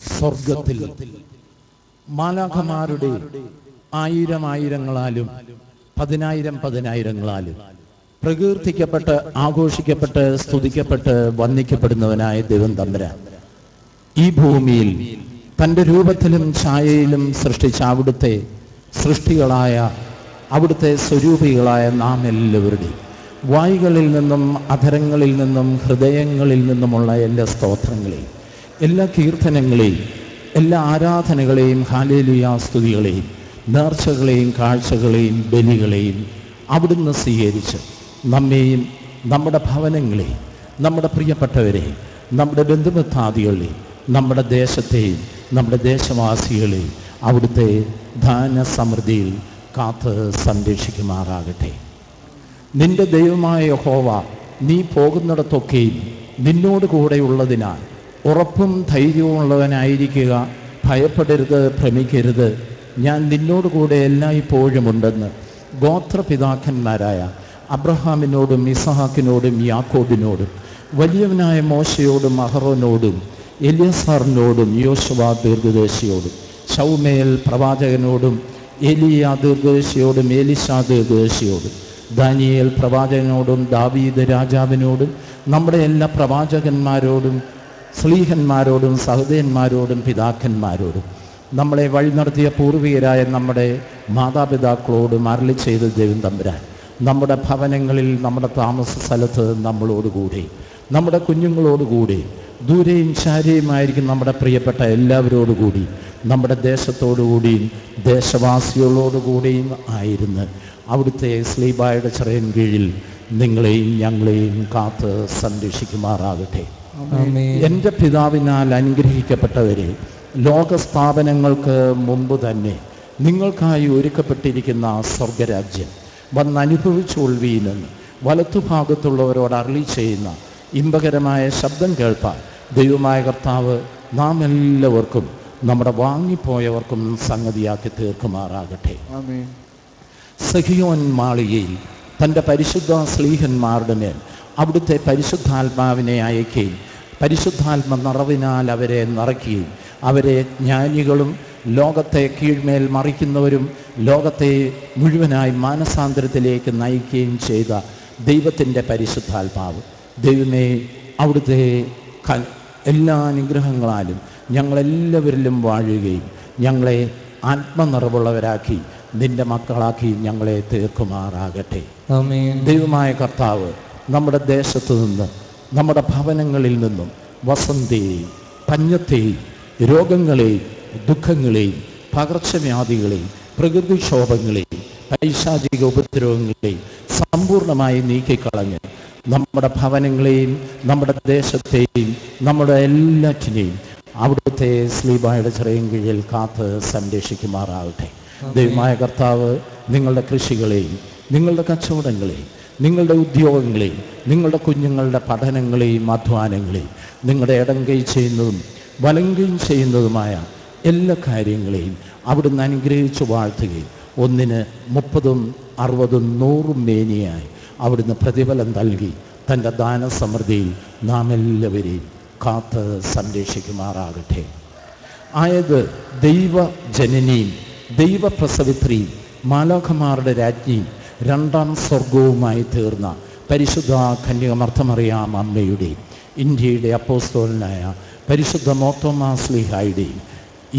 സ്വർഗത്തിൽ മാലാഖമാരുടെ ആയിരം ആയിരങ്ങളാലും പതിനായിരം പതിനായിരങ്ങളാലും പ്രകീർത്തിക്കപ്പെട്ട് ആഘോഷിക്കപ്പെട്ട് സ്തുതിക്കപ്പെട്ട് വന്ദിക്കപ്പെടുന്നവനായ ദൈവം തമ്പുരാൻ ഈ ഭൂമിയിൽ തൻ്റെ രൂപത്തിലും ഛായയിലും സൃഷ്ടിച്ച അവിടുത്തെ സൃഷ്ടികളായ അവിടുത്തെ സ്വരൂപികളായ നാം എല്ലാവരുടെയും വായുകളിൽ നിന്നും അധരങ്ങളിൽ നിന്നും ഹൃദയങ്ങളിൽ നിന്നുമുള്ള എല്ലാ സ്തോത്രങ്ങളെയും എല്ലാ കീർത്തനങ്ങളെയും എല്ലാ ആരാധനകളെയും ഹല്ലേലൂയ സ്തുതികളെയും നേർച്ചകളെയും കാഴ്ചകളെയും ബലികളെയും അവിടുന്ന് സ്വീകരിച്ച് നമ്മെയും നമ്മുടെ ഭവനങ്ങളെയും നമ്മുടെ പ്രിയപ്പെട്ടവരെയും നമ്മുടെ ബന്ധുമിത്രാദികളെയും നമ്മുടെ ദേശത്തെയും നമ്മുടെ ദേശവാസികളെയും അവിടുത്തെ ധാന്യസമൃദ്ധിയിൽ കാത്ത് സംരക്ഷിക്കുമാറാകട്ടെ. നിന്റെ ദൈവമായ യഹോവ നീ പോകുന്നിടത്തൊക്കെയും നിന്നോട് കൂടെയുള്ളതിനാൽ ഉറപ്പും ധൈര്യവുമുള്ളവനായിരിക്കുക. ഭയപ്പെടരുത്, ഭ്രമിക്കരുത്. ഞാൻ നിന്നോട് കൂടെ എല്ലായ്പ്പോഴുമുണ്ടെന്ന് ഗോത്രപിതാക്കന്മാരായ അബ്രഹാമിനോടും ഇസഹാക്കിനോടും യാക്കോബിനോടും വലിയവനായ മോശയോടും അഹറോനോടും എലിയാസാറിനോടും യോശുവ ദീർഘദർശിയോടും ശൗമേൽ പ്രവാചകനോടും ഏലിയ ദീർഘദർശിയോടും എലിശാ ദീർഘദർശിയോടും ദാനിയേൽ പ്രവാചകനോടും ദാവീദ് രാജാവിനോടും നമ്മുടെ എല്ലാ പ്രവാചകന്മാരോടും സ്ലീഹന്മാരോടും സഹോദരന്മാരോടും പിതാക്കന്മാരോടും നമ്മളെ വഴി നടത്തിയ പൂർവികരായ നമ്മുടെ മാതാപിതാക്കളോടും അരുളി ചെയ്ത ദൈവം തമ്പുരാൻ നമ്മുടെ ഭവനങ്ങളിൽ നമ്മുടെ താമസ സ്ഥലത്ത് നമ്മളോടുകൂടി നമ്മുടെ കുഞ്ഞുങ്ങളോടുകൂടി ദൂരെയും ചാരയുമായിരിക്കും നമ്മുടെ പ്രിയപ്പെട്ട എല്ലാവരോടുകൂടി നമ്മുടെ ദേശത്തോടുകൂടിയും ദേശവാസികളോടുകൂടിയും ആയിരുന്നു അവിടുത്തെ സ്ലീബായുടെ ചിറയിൻ കീഴിൽ നിങ്ങളെയും ഞങ്ങളെയും കാത്ത് സംരക്ഷിക്കുമാറാകട്ടെ. എൻ്റെ പിതാവിനാൽ അനുഗ്രഹിക്കപ്പെട്ടവരെ, ലോകസ്ഥാപനങ്ങൾക്ക് മുമ്പ് തന്നെ നിങ്ങൾക്കായി ഒരുക്കപ്പെട്ടിരിക്കുന്ന സ്വർഗരാജ്യം വന്നനുഭവിച്ചുകൊള്ളുവീനെന്ന് വലത്തുഭാഗത്തുള്ളവരോട് അരുളി ചെയ്യുന്ന ഇമ്പകരമായ ശബ്ദം കേൾപ്പാൻ ദൈവമായ കർത്താവ് നാം എല്ലാവർക്കും നമ്മുടെ വാങ്ങിപ്പോയവർക്കും സംഗതിയാക്കി തീർക്കുമാറാകട്ടെ. സഹിയോൻ മാളികയിൽ തൻ്റെ പരിശുദ്ധ സ്ലീഹന്മാരുടെ മേൽ അവിടുത്തെ പരിശുദ്ധാത്മാവിനെ അയക്കുകയും പരിശുദ്ധാത്മ നിറവിനാൽ അവരെ നിറയ്ക്കുകയും അവരെ ജ്ഞാനികളും ലോകത്തെ കീഴ്മേൽ മറിക്കുന്നവരും ലോകത്തെ മുഴുവനായി മാനസാന്തരത്തിലേക്ക് നയിക്കുകയും ചെയ്ത ദൈവത്തിൻ്റെ പരിശുദ്ധാത്മാവ് ദൈവമേ, അവിടുത്തെ എല്ലാ അനുഗ്രഹങ്ങളാലും ഞങ്ങളെല്ലാവരിലും വാഴുകയും ഞങ്ങളെ ആത്മനിറവുള്ളവരാക്കി നിന്റെ മക്കളാക്കി ഞങ്ങളെ തീർക്കുമാറാകട്ടെ. ദൈവമായ കർത്താവ് നമ്മുടെ ദേശത്തു നിന്ന് നമ്മുടെ ഭവനങ്ങളിൽ നിന്നും വസന്തയെയും പഞ്ഞത്തെയും രോഗങ്ങളെയും ദുഃഖങ്ങളെയും പകർച്ചവ്യാധികളെയും പ്രകൃതിക്ഷോഭങ്ങളെയും പൈശാചിക ഉപദ്രവങ്ങളെയും സമ്പൂർണ്ണമായി നീക്കിക്കളഞ്ഞ് നമ്മുടെ ഭവനങ്ങളെയും നമ്മുടെ ദേശത്തെയും നമ്മുടെ എല്ലാറ്റിനെയും അവിടുത്തെ സ്ലീബായുടെ ചെറിയ കീഴിൽ കാത്ത് സംരക്ഷിക്കുമാറാകട്ടെ. ദൈവമായ കർത്താവ് നിങ്ങളുടെ കൃഷികളെയും നിങ്ങളുടെ കച്ചവടങ്ങളെയും നിങ്ങളുടെ ഉദ്യോഗങ്ങളെയും നിങ്ങളുടെ കുഞ്ഞുങ്ങളുടെ പഠനങ്ങളെയും അധ്വാനങ്ങളെയും നിങ്ങളുടെ ഇടം കൈ ചെയ്യുന്നതും വലം കൈ ചെയ്യുന്നതുമായ എല്ലാ കാര്യങ്ങളെയും അവിടുന്ന് അനുഗ്രഹിച്ചു വാഴ്ത്തുകയും 1-ന് 30, 60, 100 മേനിയായി അവിടുന്ന് പ്രതിഫലം നൽകി തൻ്റെ ദാനസമൃദ്ധിയിൽ നാം എല്ലാവരെയും കാത്ത് സംരക്ഷിക്കുമാറാകട്ടെ. ആയത് ദൈവജനനിയും ദൈവപ്രസവിത്രിയും മാലാഖമാരുടെ രാജ്ഞിയും 2ാം സ്വർഗവുമായി തീർന്ന പരിശുദ്ധ കന്യകമർത്തമറിയാം അമ്മയുടെയും ഇന്ത്യയുടെ അപ്പോസ്തലനായ പരിശുദ്ധ മോർത്തോമാ ശ്ലീഹായുടെയും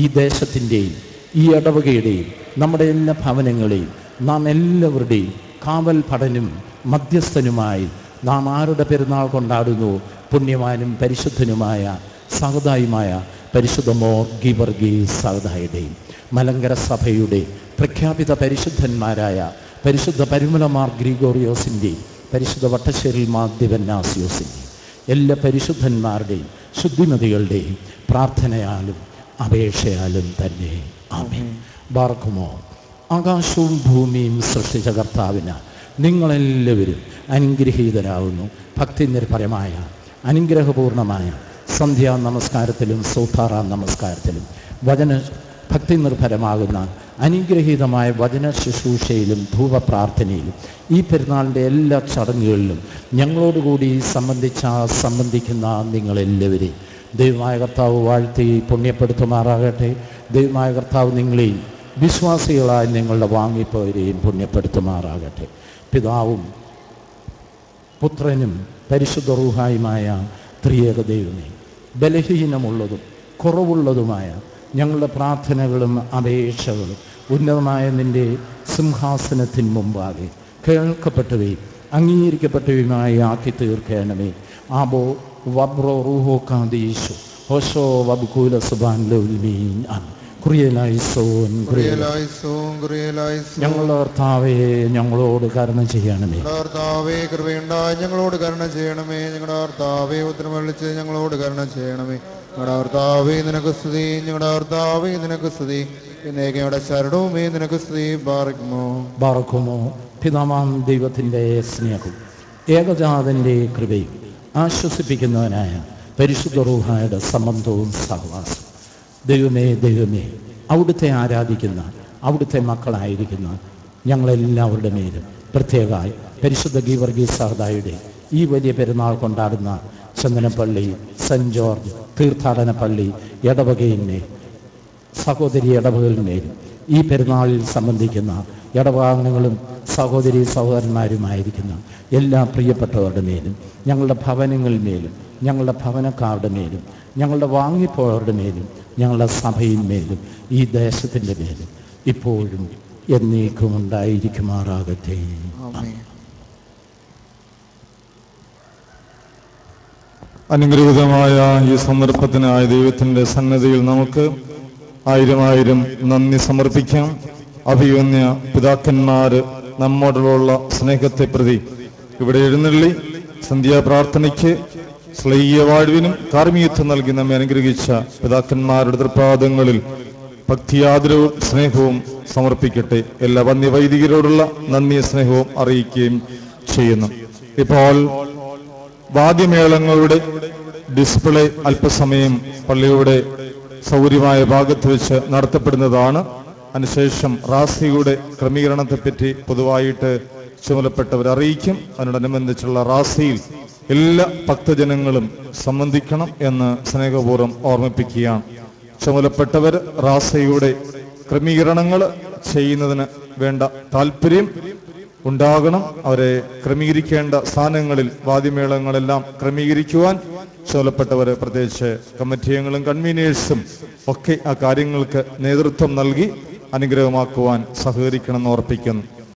ഈ ദേശത്തിൻ്റെയും ഈ ഇടവകയുടെയും നമ്മുടെ എല്ലാ ഭവനങ്ങളെയും നാം എല്ലാവരുടെയും കാവൽ പഠനം മധ്യസ്ഥനുമായി നാം ആരുടെ പെരുന്നാൾ കൊണ്ടാടുന്നു? പുണ്യവാനും പരിശുദ്ധനുമായ സഹതായുമായ പരിശുദ്ധ മോർ ഗീവർഗീസ് സഹതായുടെയും മലങ്കര സഭയുടെ പ്രഖ്യാപിത പരിശുദ്ധന്മാരായ പരിശുദ്ധ പരിമളമാർ ഗ്രിഗോറിയോസിൻ്റെയും പരിശുദ്ധ വട്ടശ്ശേരി മാർ ദിവന്നാസിയോസിൻ്റെയും എല്ലാ പരിശുദ്ധന്മാരുടെയും ശുദ്ധിമതികളുടെയും പ്രാർത്ഥനയാലും അപേക്ഷയാലും തന്നെ ആമേൻ. ബാർക്കുമോ. ആകാശവും ഭൂമിയും സൃഷ്ടിച്ച കർത്താവിനാൽ നിങ്ങളെല്ലാവരും അനുഗ്രഹീതരാകുന്നു. ഭക്തി നിർഭരമായ അനുഗ്രഹപൂർണമായ സന്ധ്യാ നമസ്കാരത്തിലും സൂത്താറാം നമസ്കാരത്തിലും ഭക്തി നിർഭരമാകുന്ന അനുഗ്രഹീതമായ വചന ശുശ്രൂഷയിലും ധൂപപ്രാർത്ഥനയിലും ഈ പെരുന്നാളിൻ്റെ എല്ലാ ചടങ്ങുകളിലും ഞങ്ങളോടുകൂടി സംബന്ധിക്കുന്ന നിങ്ങളെല്ലാവരെയും ദൈവമായ കർത്താവ് വാഴ്ത്തി പുണ്യപ്പെടുത്തുമാറാകട്ടെ. ദൈവമായ കർത്താവ് നിങ്ങളെയും വിശ്വാസികളായി നിങ്ങളുടെ വാങ്ങിപ്പോയരെയും പുണ്യപ്പെടുത്തുമാറാകട്ടെ. പിതാവും പുത്രനും പരിശുദ്ധ റൂഹായുമായ ത്രിയേക ദൈവമേ, ബലഹീനമുള്ളതും കുറവുള്ളതുമായ ഞങ്ങളുടെ പ്രാർത്ഥനകളും അപേക്ഷകളും ഉന്നതമായ നിൻ്റെ സിംഹാസനത്തിന് മുമ്പാകെ കേൾക്കപ്പെട്ടവയും അംഗീകരിക്കപ്പെട്ടവയുമായി ആക്കി തീർക്കണമേ. ആബോ വബ്രോ റൂഹോ കാദീശു ഹോശോ വബ്കൂല സുബാൻ ലൗൽമീൻ ആമീൻ. ഞങ്ങളുടെ കർത്താവേ, ഞങ്ങളോട് കരുണ ചെയ്യണമേ. കർത്താവേ, കൃപയുണ്ടായി ഞങ്ങളോട് കരുണ ചെയ്യണമേ. ഞങ്ങളുടെ കർത്താവേ, ഉത്തരം വിളിച്ച് ഞങ്ങളോട് കരുണ ചെയ്യണമേ. ഞങ്ങളുടെ കർത്താവേ, നിനക്ക് സ്തുതി. ഞങ്ങളുടെ കർത്താവേ, നിനക്ക് സ്തുതി. എന്നേക്കയുടെ ശരണവുമേ നിനക്ക് സ്തുതി. ബാറക്കുമോ. പിതാവാം ദൈവത്തിൻ്റെ സ്നേഹവും ഏകജാതൻ്റെ കൃപയും ആശ്വസിപ്പിക്കുന്നവനായ പരിശുദ്ധ റൂഹായുടെ സംബന്ധവും സഹവാസം ദൈവമേ, അവിടുത്തെ ആരാധിക്കുന്ന അവിടുത്തെ മക്കളായിരിക്കുന്ന ഞങ്ങളെല്ലാവരുടെ മേലും പ്രത്യേകമായി പരിശുദ്ധ ഗീവർഗീസ് സഹതായുടെ ഈ വലിയ പെരുന്നാൾ കൊണ്ടാടുന്ന ചന്ദനപ്പള്ളി, സെൻറ്റ് ജോർജ് തീർത്ഥാടന പള്ളി ഇടവകയിന്മേൽ, സഹോദരി ഇടവകളിന്മേലും ഈ പെരുന്നാളിൽ സംബന്ധിക്കുന്ന ഇടവാംഗങ്ങളും സഹോദരി സഹോദരന്മാരുമായിരിക്കുന്ന എല്ലാ പ്രിയപ്പെട്ടവരുടെ മേലും, ഞങ്ങളുടെ ഭവനങ്ങളിന്മേലും, ഞങ്ങളുടെ ഭവനക്കാരുടെ മേലും, ഞങ്ങളുടെ വാങ്ങിപ്പോയവരുടെ മേലും, ഞങ്ങളുടെ സഭയിന്മേലും, ഈ ദേശത്തിൻ്റെ മേലും ഇപ്പോഴും എന്നേക്കും ഉണ്ടായിരിക്കുമാറാകട്ടെ. അനുഗ്രഹീതമായ ഈ സന്ദർഭത്തിനായ ദൈവത്തിൻ്റെ സന്നദ്ധിയിൽ നമുക്ക് 1000 നന്ദി സമർപ്പിക്കാം. അഭിവന്യ പിതാക്കന്മാര് നമ്മോടുള്ള സ്നേഹത്തെ പ്രതി ഇവിടെ എഴുന്നള്ളി സന്ധ്യാപ്രാർത്ഥനയ്ക്ക് ശ്ലൈഹീയ വാഴ്വിനും കാർമ്മികത്വം നൽകി നമ്മെ അനുഗ്രഹിച്ച പിതാക്കന്മാരുടെ തൃപ്പാദങ്ങളിൽ ഭക്തിയാദരവും സ്നേഹവും സമർപ്പിക്കട്ടെ. എല്ലാ വന്യവൈദികരോടുള്ള നന്ദി സ്നേഹവും അറിയിക്കുകയും ചെയ്യുന്നു. ഇപ്പോൾ വാദ്യമേളങ്ങളുടെ ഡിസ്പ്ലേ അല്പസമയം പള്ളിയുടെ സൗകര്യമായ ഭാഗത്ത് വെച്ച് നടത്തപ്പെടുന്നതാണ്. അതിനുശേഷം റാസിയുടെ ക്രമീകരണത്തെപ്പറ്റി പൊതുവായിട്ട് ചുമതലപ്പെട്ടവർ അറിയിക്കും. അതിനോടനുബന്ധിച്ചുള്ള റാസിയിൽ എല്ലാ ഭക്തജനങ്ങളും സംബന്ധിക്കണം എന്ന് സ്നേഹപൂർവ്വം ഓർമ്മിപ്പിക്കുകയാണ്. ചുമതലപ്പെട്ടവർ റാസയുടെ ക്രമീകരണങ്ങൾ ചെയ്യുന്നതിന് വേണ്ട താല്പര്യം ഉണ്ടാകണം. അവരെ ക്രമീകരിക്കേണ്ട സ്ഥാനങ്ങളിൽ വാദ്യമേളങ്ങളെല്ലാം ക്രമീകരിക്കുവാൻ ചുമതലപ്പെട്ടവർ, പ്രത്യേകിച്ച് കമ്മിറ്റി അംഗങ്ങളും കൺവീനേഴ്സും ഒക്കെ ആ കാര്യങ്ങൾക്ക് നേതൃത്വം നൽകി അനുഗ്രഹമാക്കുവാൻ സഹകരിക്കണമെന്ന് ഓർപ്പിക്കുന്നു.